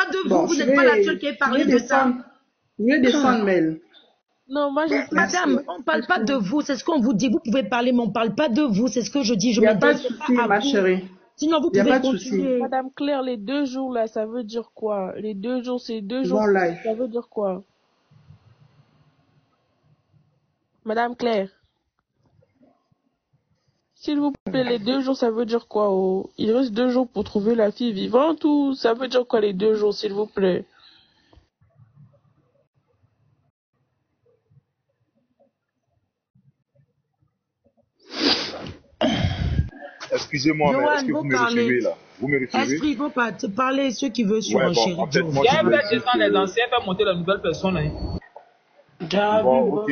pas de vous. Bon, Vous n'êtes pas la seule qui ait parlé de ça. Je vais descendre, Mel. Non, moi, je Madame, on ne parle pas de vous. C'est ce qu'on vous dit. Vous pouvez parler, mais on ne parle pas de vous. C'est ce que je dis. Je Il n'y a pas de m'intéresse pas souci, à ma vous. chérie. Sinon, vous Il n'y a pouvez pas de souci. continuer. Madame Claire, les 2 jours là, ça veut dire quoi? Les 2 jours, c'est 2 jours. Bon live. Ça veut dire quoi? Madame Claire, s'il vous plaît, les 2 jours, ça veut dire quoi? Oh? Il reste 2 jours pour trouver la fille vivante ou ça veut dire quoi les 2 jours, s'il vous plaît? Excusez-moi, mais est-ce Johan, que vous vous me parlez. recevez là? Vous me recevez? Esprit, il faut pas te parler ceux qui veulent sur Ouais, un bon, chéri en fait, Joe. moi, Viens je voulais faire juste... descendre les anciens, faire monter la nouvelle personne. Hein. Bon, ok.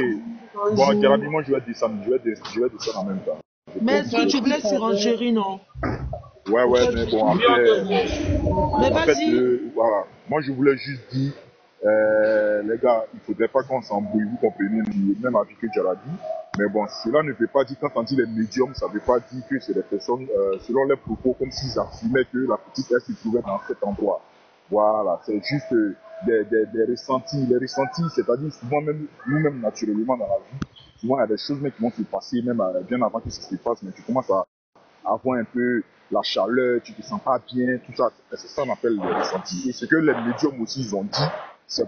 Bon, Géraldine, moi, je vais descendre. Je vais descendre en même temps. Mais est-ce que tu voulais sur un chéri, non? Ouais, mais bon, après... Mais En fait, vas-y. voilà. Moi, je voulais juste dire, les gars, il faudrait pas qu'on s'embrouille, vous comprenez, le même avis que Géraldine. Mais bon, cela ne veut pas dire, quand on dit les médiums, ça ne veut pas dire que c'est des personnes, selon leurs propos, comme s'ils affirmaient que la petite elle se trouvait dans cet endroit. Voilà, c'est juste des ressentis. Les ressentis, c'est-à-dire souvent même, nous-mêmes naturellement dans la vie, souvent il y a des choses même qui vont se passer, même bien avant que ça se passe, mais tu commences à avoir un peu la chaleur, tu te sens pas bien, tout ça. C'est ça qu'on appelle les ressentis. Et ce que les médiums aussi ils ont dit, c'est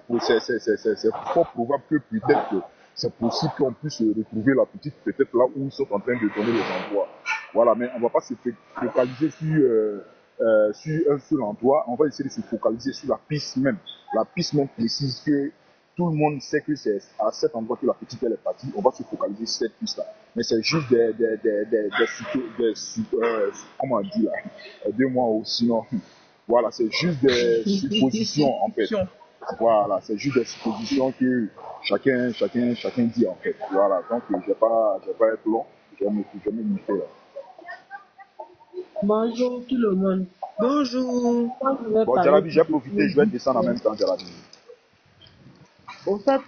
fort probable que peut-être que c'est possible qu'on puisse retrouver la petite peut-être là où ils sont en train de donner les endroits. Voilà, mais on va pas se focaliser sur un seul endroit, on va essayer de se focaliser sur la piste même. La piste même précise que tout le monde sait que c'est à cet endroit que la petite elle est partie, on va se focaliser sur cette piste-là. Mais c'est juste comment on dit là, 2 mois ou sinon, voilà, c'est juste des suppositions en fait. Voilà, c'est juste des suppositions que chacun dit en fait. Voilà, donc je vais pas être long, je vais me limiter là. Bonjour tout le monde. Bonjour. Bon, Jarabi, j'ai profité, je vais descendre en même temps, Jarabi. Au fait,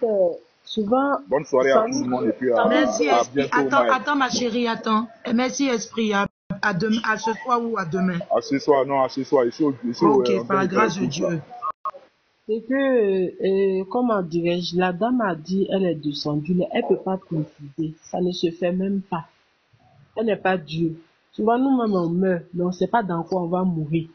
souvent... Bonne soirée à tout le monde et puis Merci, à Esprit. bientôt, Maël. Attends, ma chérie, attends. Et merci, Esprit. À ce soir ou à demain. À ce soir, non, à ce soir. Ok, par la grâce de Dieu. C'est que, comment dirais-je, la dame a dit, elle est descendue, mais elle peut pas préciser. Ça ne se fait même pas. Elle n'est pas Dieu. Souvent, nous-mêmes, on meurt, mais on ne sait pas dans quoi on va mourir.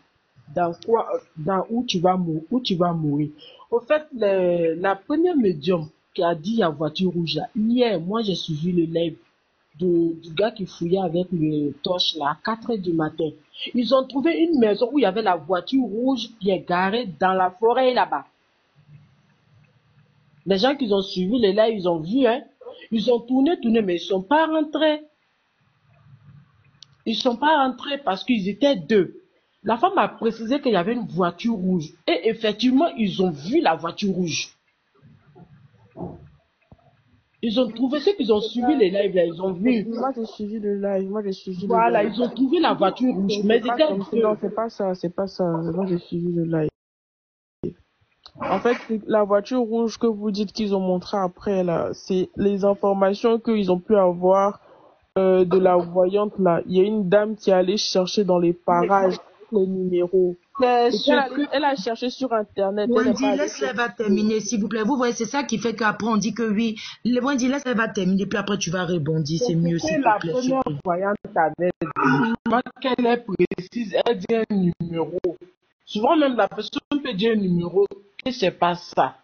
Où tu vas mourir. Au fait, la première médium qui a dit à voiture rouge, là, hier, moi, j'ai suivi le live du gars qui fouillait avec le torche là, à 4 heures du matin. Ils ont trouvé une maison où il y avait la voiture rouge qui est garée dans la forêt là-bas. Les gens qui ont suivi le live, ils ont vu, hein. Ils ont tourné, mais ils sont pas rentrés. Ils sont pas rentrés parce qu'ils étaient 2. La femme a précisé qu'il y avait une voiture rouge. Et effectivement, ils ont vu la voiture rouge. Ils ont trouvé ceux qui ont suivi les lives là, ils ont vu. Moi, j'ai suivi le live. Voilà, ils ont trouvé la voiture rouge. Mais ils étaient Non, deux. c'est pas ça. Moi, j'ai suivi le live. En fait, la voiture rouge que vous dites qu'ils ont montré après, là, c'est les informations qu'ils ont pu avoir de la voyante, là. Il y a une dame qui est allée chercher dans les parages les numéros. Elle a cherché sur Internet. Wendy, laisse-la va terminer, s'il vous plaît. Vous voyez, c'est ça qui fait qu'après, on dit que oui. Wendy, laisse-la va terminer, puis après, tu vas rebondir. C'est mieux, s'il La te plaît. première voyante avait dit, moi, qu'elle est précise, elle dit un numéro. Souvent, même la personne peut dire un numéro, et c'est pas ça.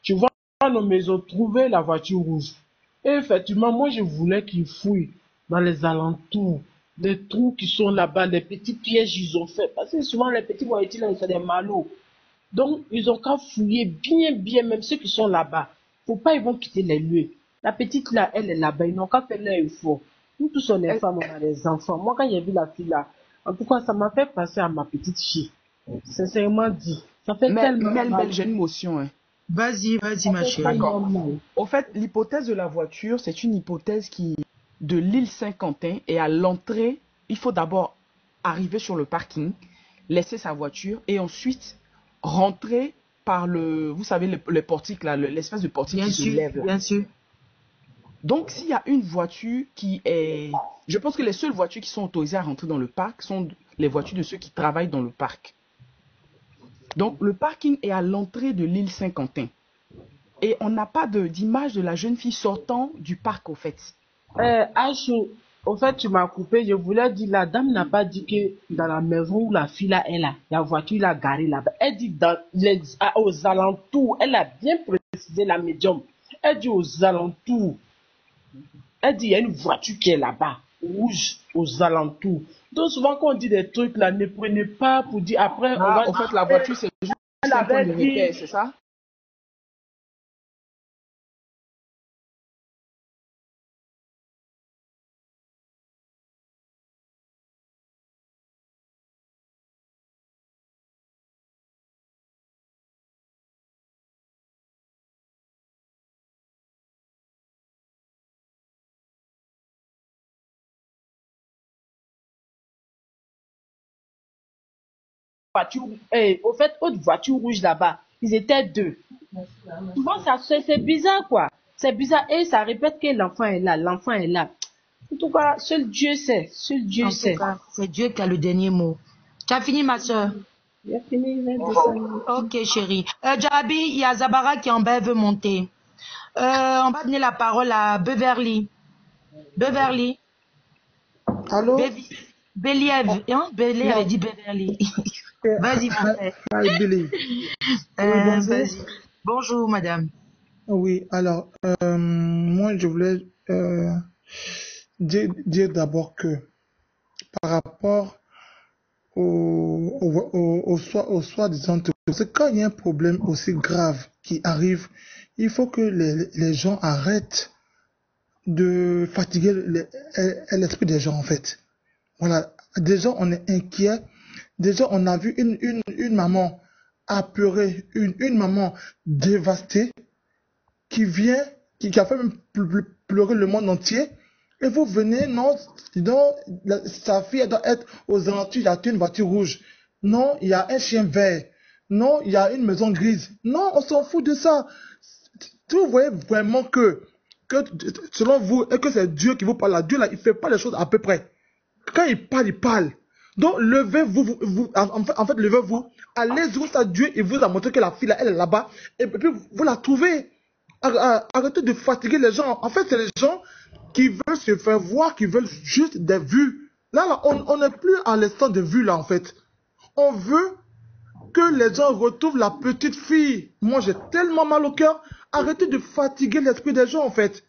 Tu vois, nos maisons, trouver la voiture rouge. Et effectivement, moi, je voulais qu'ils fouillent dans les alentours, les trous qui sont là-bas, les petits pièges ils ont fait. Parce que souvent, les petits voitures, là, ils sont des malots. Donc, ils ont qu'à fouiller bien, même ceux qui sont là-bas. Faut pas, ils vont quitter les lieux. La petite là, elle est là-bas, ils n'ont qu'à faire leur effort. Nous tous, on est femmes, on a des enfants. Moi, quand j'ai vu la fille là, en tout cas, ça m'a fait penser à ma petite fille. Sincèrement dit. Ça fait tellement mal. J'ai une motion, hein. Vas-y, ma chérie. D'accord. Au fait, l'hypothèse de la voiture, c'est une hypothèse qui, de l'île Saint-Quentin, et à l'entrée, il faut d'abord arriver sur le parking, laisser sa voiture, et ensuite rentrer par vous savez, le portique là, l'espèce de portique qui se lève là. Bien sûr. Donc, s'il y a une voiture qui est... Je pense que les seules voitures qui sont autorisées à rentrer dans le parc sont les voitures de ceux qui travaillent dans le parc. Donc, le parking est à l'entrée de l'île Saint-Quentin. Et on n'a pas d'image de la jeune fille sortant du parc, au fait. Aïcho, au fait, tu m'as coupé. Je voulais dire, la dame n'a pas dit que dans la maison où la fille là est là, la voiture l'a garée là-bas. Elle dit aux alentours. Elle a bien précisé la médium. Elle dit aux alentours. Elle dit, il y a une voiture qui est là-bas, rouge, aux alentours. Donc souvent quand on dit des trucs là, ne prenez pas pour dire après, on va... Au fait, la voiture, c'est juste un point de repère, c'est ça? Voiture, au fait, autre voiture rouge là-bas, ils étaient deux. Souvent, c'est bizarre, quoi. C'est bizarre. Et ça répète que l'enfant est là, l'enfant est là. En tout cas, seul Dieu sait. Seul Dieu sait. C'est Dieu qui a le dernier mot. Tu as fini, ma soeur? J'ai fini, je vais descendre. Ok, chérie. Jarabi, il y a Zabara qui en bas veut monter. On va donner la parole à Beverly. Beverly. Allô? Believ. Hein? Believ avait dit Beverly. Vas-y, mon frère. Hi, Billy. Vas-y. Bonjour. Bonjour, madame. Oui, alors, moi, je voulais dire d'abord que par rapport au soi-disant, c'est quand il y a un problème aussi grave qui arrive, il faut que les gens arrêtent de fatiguer l'esprit des gens, en fait. Voilà, déjà on est inquiet, déjà on a vu une maman apeurée, une maman dévastée qui a fait même pleurer le monde entier. Et vous venez, non, sa fille elle doit être aux alentours, il y a une voiture rouge. Non, il y a un chien vert. Non, il y a une maison grise. Non, on s'en fout de ça. Vous voyez vraiment que selon vous, et que c'est Dieu qui vous parle là, Dieu là, il fait pas les choses à peu près. Quand il parle, il parle. Donc, levez-vous, en fait, levez-vous, allez juste à Dieu, il vous a montré que la fille là, elle est là-bas, et puis vous la trouvez. Arrêtez de fatiguer les gens. En fait, c'est les gens qui veulent se faire voir, qui veulent juste des vues. Là, on n'est plus à l'instant de vues, là, en fait. On veut que les gens retrouvent la petite fille. Moi, j'ai tellement mal au cœur. Arrêtez de fatiguer l'esprit des gens, en fait.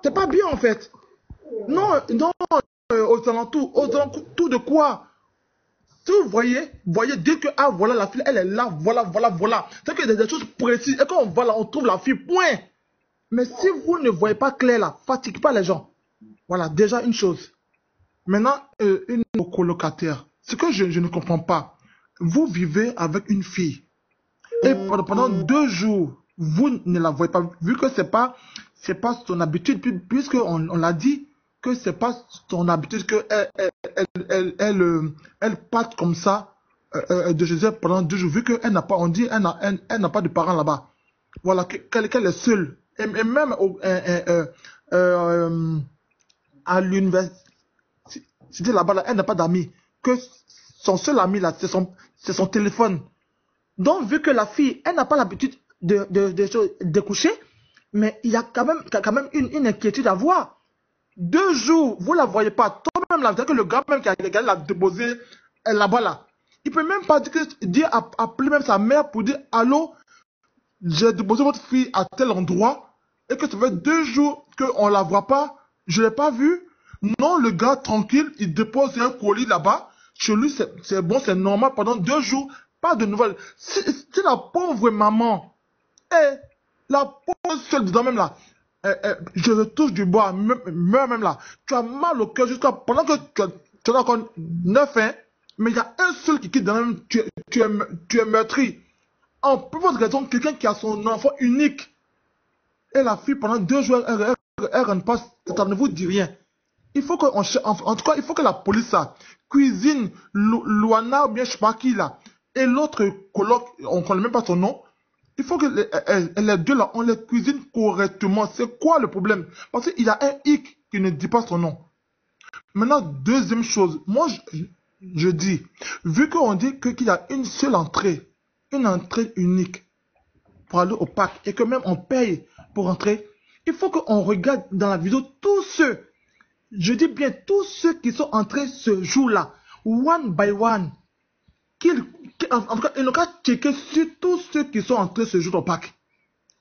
C'est pas bien, en fait. Non, aux alentours de quoi? Si vous voyez, dès que, ah voilà la fille, elle est là, voilà. C'est que des choses précises. Et quand on va là, on trouve la fille, point. Mais si vous ne voyez pas clair là, fatigue pas les gens. Voilà, déjà une chose. Maintenant, une colocataire. Ce que je ne comprends pas, vous vivez avec une fille. Et pendant 2 jours, vous ne la voyez pas. Vu que c'est pas son habitude, puisqu'on l'a dit, que c'est pas son habitude que elle parte comme ça de chez elle pendant 2 jours, vu qu'elle n'a pas, on dit, elle n'a pas de parents là-bas. Voilà, qu'elle est seule. Et même à l'université là-bas, là, elle n'a pas d'amis. Que son seul ami là, c'est son téléphone. Donc, vu que la fille, elle n'a pas l'habitude de coucher, mais il y a quand même une inquiétude à voir. 2 jours, vous ne la voyez pas. Toi-même, là, que le gars même qui a l'a déposé là-bas, là, il peut même pas appeler même sa mère pour dire allô, j'ai déposé votre fille à tel endroit et que ça fait 2 jours qu'on ne la voit pas, je ne l'ai pas vue. Non, le gars, tranquille, il dépose un colis là-bas. Chez lui, c'est bon, c'est normal. Pendant 2 jours, pas de nouvelles. Si la pauvre maman, la pauvre seule dedans même là, je retouche du bois, meurs même là. Tu as mal au cœur jusqu'à pendant que tu as encore 9 ans, mais il y a un seul qui quitte dans même, tu es meurtri. En plus de raison, quelqu'un qui a son enfant unique. Et la fille, pendant 2 jours, elle rentre pas, ça ne vous dit rien. Il faut en tout cas, il faut que la police, ça, cuisine, Luana, ou bien je sais pas qui là, et l'autre coloc, on ne connaît même pas son nom. Il faut que les deux là, on les cuisine correctement. C'est quoi le problème? Parce qu'il y a un hic qui ne dit pas son nom. Maintenant, deuxième chose, moi, je dis, vu qu'on dit qu'il y a une seule entrée, une entrée unique pour aller au parc et que même on paye pour entrer, il faut qu'on regarde dans la vidéo tous ceux, je dis bien tous ceux qui sont entrés ce jour-là, one by one. En tout cas, ils n'ont qu'à checker sur tous ceux qui sont entrés ce jour au parc.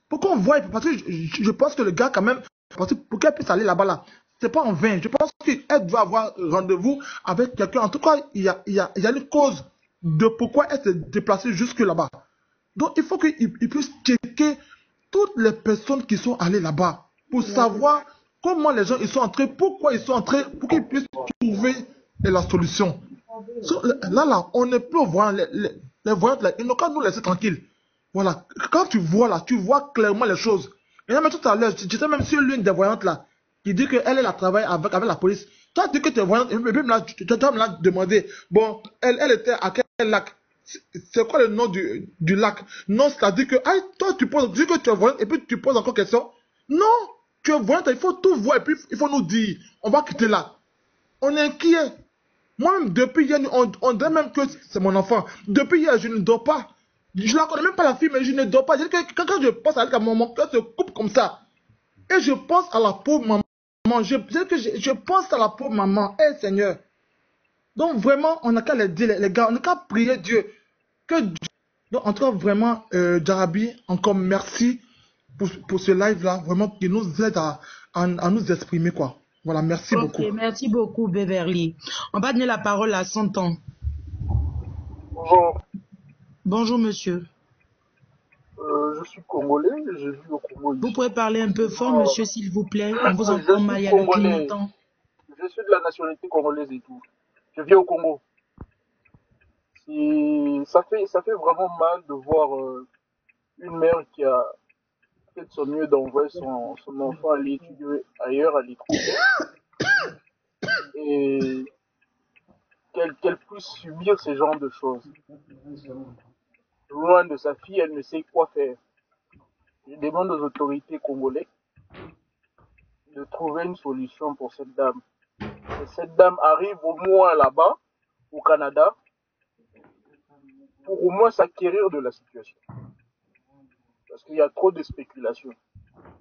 Pour qu'on voit, parce que je pense que le gars quand même, parce que pour qu'elle puisse aller là-bas là, c'est pas en vain. Je pense qu'elle doit avoir rendez-vous avec quelqu'un. En tout cas, il y a une cause de pourquoi elle s'est déplacée jusque là-bas. Donc il faut qu'il puisse checker toutes les personnes qui sont allées là-bas pour savoir comment les gens ils sont entrés, pourquoi ils sont entrés, pour qu'ils puissent trouver la solution. Là, on ne peut voir les voyantes là, ils n'ont qu'à nous laisser tranquilles. Voilà, quand tu vois là, tu vois clairement les choses. Et même tout à l'heure, j'étais même sur l'une des voyantes là, qui dit qu'elle a travaillé avec la police. Toi, tu dis que tu es voyante, et même là, tu dois me la demander, bon, elle était à quel lac? C'est quoi le nom du lac? Non, c'est-à-dire que, toi, tu dis que tu es voyante, et puis tu poses encore question. Non, tu es voyante, il faut tout voir, et puis il faut nous dire, on va quitter là. On est inquiet. Moi-même, depuis hier, on dirait même que c'est mon enfant. Depuis hier, je ne dors pas. Je ne la connais même pas la fille, mais je ne dors pas. Je dis que quand je pense à elle, mon cœur se coupe comme ça. Et je pense à la pauvre maman. Je pense à la pauvre maman. Eh Seigneur. Donc vraiment, on n'a qu'à les dire, les gars, on n'a qu'à prier Dieu. Donc en tout cas, vraiment, Jarabi, encore merci pour ce live-là. Vraiment, qui nous aide à nous exprimer, quoi. Voilà, merci beaucoup. Merci beaucoup, Beverly. On va donner la parole à 100 ans. Bonjour. Bonjour, monsieur. Je suis congolais, j'ai vu au Congo. Vous pouvez parler un peu fort, monsieur, s'il vous plaît. On vous entend mal, il y a le clignotant. Je suis de la nationalité congolaise et tout. Je vis au Congo. Ça fait vraiment mal de voir une mère qui a fait de son mieux d'envoyer son enfant aller étudier ailleurs, à l'étranger. Et qu'elle puisse subir ce genre de choses. Loin de sa fille, elle ne sait quoi faire. Je demande aux autorités congolaises de trouver une solution pour cette dame. Que cette dame arrive au moins là-bas, au Canada, pour au moins s'acquérir de la situation. Parce qu'il y a trop de spéculation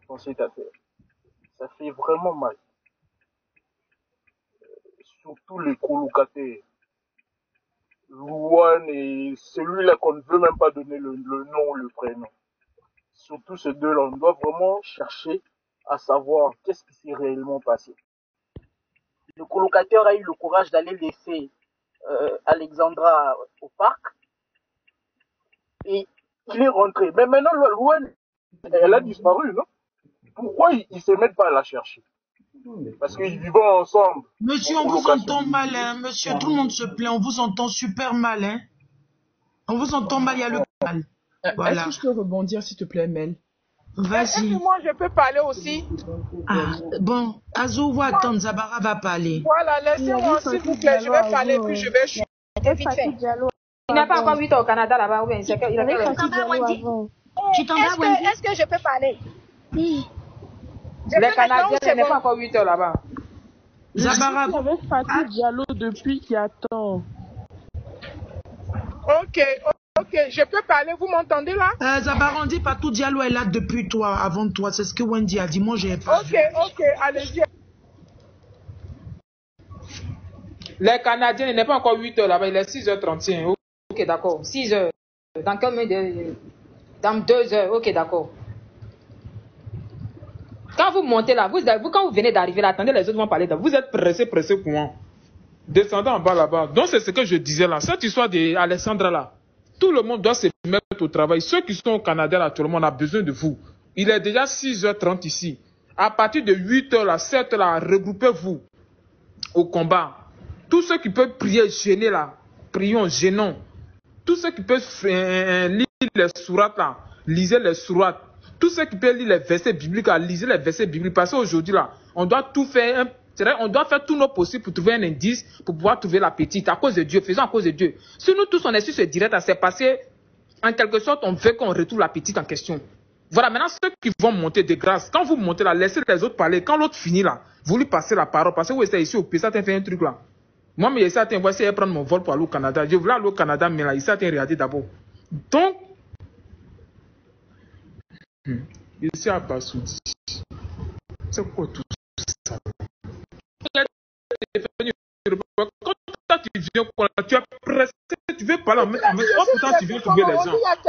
dans cette affaire. Ça fait vraiment mal. Surtout les colocataires. Louane et celui-là qu'on ne veut même pas donner le nom ou le prénom. Surtout ces deux-là, on doit vraiment chercher à savoir qu'est-ce qui s'est réellement passé. Le colocataire a eu le courage d'aller laisser Alexandra au parc et il est rentré. Mais maintenant, Louane, elle a disparu, non? Pourquoi ils ne se mettent pas à la chercher? Parce qu'ils vivent ensemble. Monsieur, on vous entend mal, hein. Monsieur, tout le monde se plaint, on vous entend super mal, hein. On vous entend mal, il y a le mal. Voilà. Est-ce que je peux rebondir, s'il te plaît, Mel? Vas-y. Est-ce que moi, je peux parler aussi? Bon, Azo, va attendre, Zabara va parler. Voilà, laissez-moi, s'il vous plaît, je vais parler, puis je vais chuter vite fait. Il n'a pas encore 8 ans au Canada là-bas, ou bien c'est qu'il a fait Est-ce que je peux parler? Oui. Les Canadiens, il n'est pas encore 8 heures là-bas. Zabara, avec Fatou Diallo depuis qui attend. Ok, je peux parler, vous m'entendez là? Zabara, on dit Fatou Diallo est là depuis toi, avant toi, c'est ce que Wendy a dit, moi j'ai pas. Ok, allez-y. Les Canadiens, il n'est pas encore 8 heures là-bas, il est 6h31. Ok, d'accord, 6 heures. Dans combien de... Dans 2 heures, ok, d'accord. Quand vous montez là, quand vous venez d'arriver là, attendez, les autres vont parler. Vous êtes pressé pour moi. Descendez en bas là-bas. Donc c'est ce que je disais là. Cette histoire d'Alexandra là, tout le monde doit se mettre au travail. Ceux qui sont au Canada là, tout le monde a besoin de vous. Il est déjà 6h30 ici. À partir de 8h là, 7h là, regroupez-vous au combat. Tous ceux qui peuvent prier, gêner là, prions, gênons. Tous ceux qui peuvent lire les sourates là, lisez les sourates. Tous ceux qui peuvent lire les versets bibliques, lisez les versets bibliques. Parce qu'aujourd'hui, là, on doit tout faire, on doit faire tout nos possible pour trouver un indice, pour pouvoir trouver la petite. À cause de Dieu, faisons à cause de Dieu. Si nous tous, on est sur ce direct, c'est passé, en quelque sorte, on veut qu'on retrouve la petite en question. Voilà, maintenant, ceux qui vont monter de grâce, quand vous montez là, laissez les autres parler. Quand l'autre finit là, vous lui passez la parole. Parce que vous êtes ici au PSA, tu fait un truc là. Moi, mais Issa Ten, voici, elle prendre mon vol pour aller au Canada. Je voulais aller au Canada, mais là, Issa Ten, regardez d'abord. Donc, ici à Bassoudi, c'est quoi tout ça? Quand tu viens, tu es pressé, tu veux parler en même temps, pourtant tu viens trouver les gens.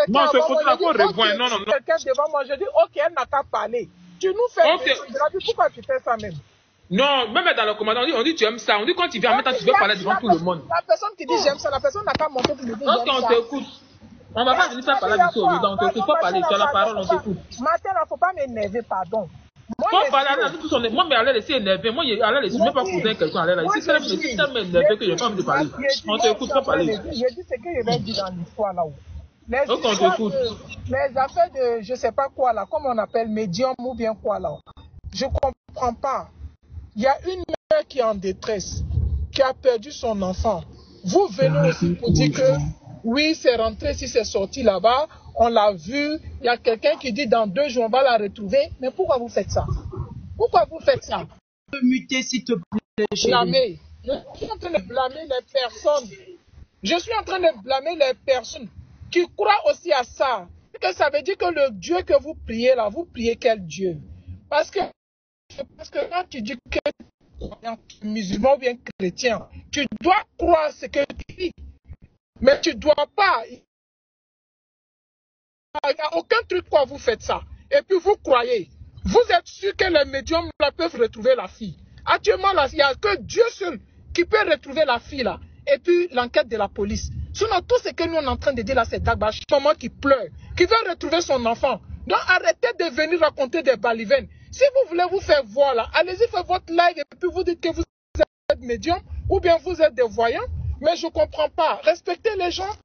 Non, c'est faut d'accord revoir. Non, non, non. Quelqu'un devant moi, je dis, ok, elle n'a qu'à parler. Tu nous fais pourquoi tu fais ça même? Non, même dans le commandant, on dit tu aimes ça. On dit quand tu viens en même temps, tu veux parler devant tout le monde. La personne qui dit j'aime ça, la personne n'a qu'à monter pour me dire j'aime ça. Ok, on t'écoute. On va pas venir faire parler du tout. On t'écoute, faut parler, tu as la parole, on t'écoute. Matin, il ne faut pas m'énerver, pardon. Faut parler, moi, mais elle laisser énerver. Moi, elle laisse même pas cousin quelqu'un. Elle laisse tellement énervé que je n'ai pas envie de parler. On t'écoute, faut parler. Je dis ce que je vais dire dans l'histoire là-haut. Les affaires de je sais pas quoi là, comme on appelle médium ou bien quoi là. Je comprends pas. Il y a une mère qui est en détresse, qui a perdu son enfant. Vous venez aussi pour dire que oui, c'est rentré, si c'est sorti là-bas, on l'a vu. Il y a quelqu'un qui dit dans 2 jours on va la retrouver. Mais pourquoi vous faites ça? Pourquoi vous faites ça? Muter s'il te plaît. Blâmer. Je suis en train de blâmer les personnes. Je suis en train de blâmer les personnes qui croient aussi à ça. Que ça veut dire que le Dieu que vous priez là, vous priez quel Dieu? Parce que quand tu dis que tu es musulman ou bien chrétien, tu dois croire ce que tu dis. Mais tu ne dois pas. Il n'y a aucun truc pourquoi vous faites ça. Et puis vous croyez. Vous êtes sûr que les médiums là peuvent retrouver la fille. Actuellement, là, il n'y a que Dieu seul qui peut retrouver la fille là. Et puis l'enquête de la police. Sinon, tout ce que nous on est en train de dire là, c'est Dagba, maman qui pleure, qui veut retrouver son enfant. Donc arrêtez de venir raconter des balivernes. Si vous voulez vous faire voir là, allez-y faire votre live et puis vous dites que vous êtes médium ou bien vous êtes des voyants. Mais je ne comprends pas. Respectez les gens.